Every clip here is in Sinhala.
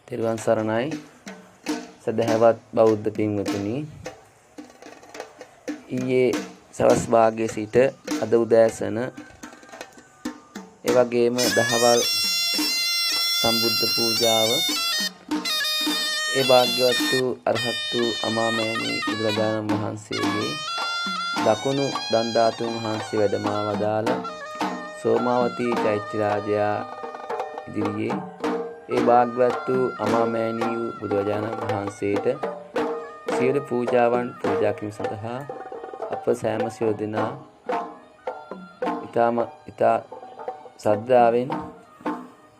තෙරුවන් සරණයි සදහැවත් බෞද්ධ පින්වතුනි. ඊයේ සවස් භාගයේ සිට අද උදෑසන ඒ වගේම දහවල් සම්බුද්ධ පූජාව ඒ භාග්‍යවත් වූ අරහත් වූ අමාමෑණී බුදුරජාණන් වහන්සේගේ දකුණු දණ්ඩාතුන් වහන්සේ වැඩමා වදාළ සෝමාවතී චෛත්‍ය රාජයා ඉදිරියේ ඒ භාග්‍යවත් වූ අමාමෑණී වූ බුදුරජාණන් වහන්සේට සියලු පූජාවන් පූජා කිරීම සඳහා අප සෑම සියලු දෙනා ඉතා ශ්‍රද්ධාවෙන්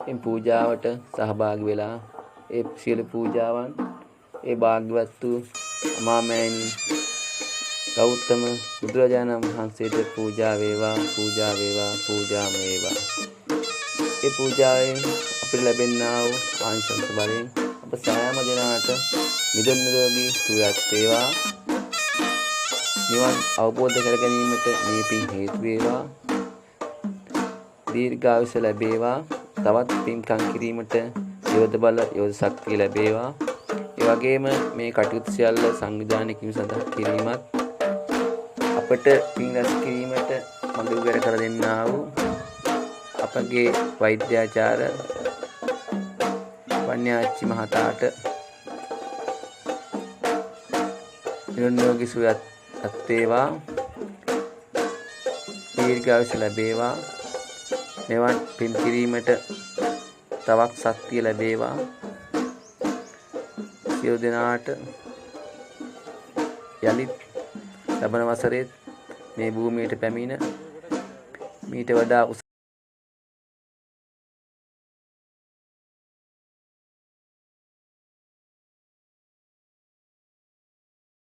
මේ පූජාවට සහභාගී වෙලා ඒ සියලු පූජාවන් ඒ භාග්‍යවත් වූ අමාමෑණී ගෞතම බුදුරජාණන් වහන්සේට පූජා වේවා, පූජා වේවා, පූජාම වේවා. ඒ පූජාවෙන් අපිට ලැබෙනා වූ ආනිසංස බලයෙන් අප සෑම දෙනාට නිදුක් නිරෝගී සුවයක් වේවා. නිවන් අවබෝධ කර ගැනීමට මේ පින් හේතු වේවා. දීර්ඝායුෂ ලැබේවා. තවත් පින්කම් කිරීමට යෝධ බල යෝධ ශක්තිය ලැබේවා. ඒ වගේම මේ කටයුතු සියල්ල සංවිධානය කිරීම සඳහා කිරීමත් අපට පින් රැස් කිරීමට මඟ උගර කර දෙන්නා වූ අපගේ වෛද්‍යාචාර්ය පඤ්ඤාච්චි මහතාට නිරෝගී සුවයක් වේවා. දීර්ඝායුෂ ලැබේවා. මෙවන් පින් කිරීමට තවත් ශක්තිය ලැබේවා. සියලු දෙනාට යලිත් ලබන වසරේ මේ භූමියට පැමිණ මීට වඩා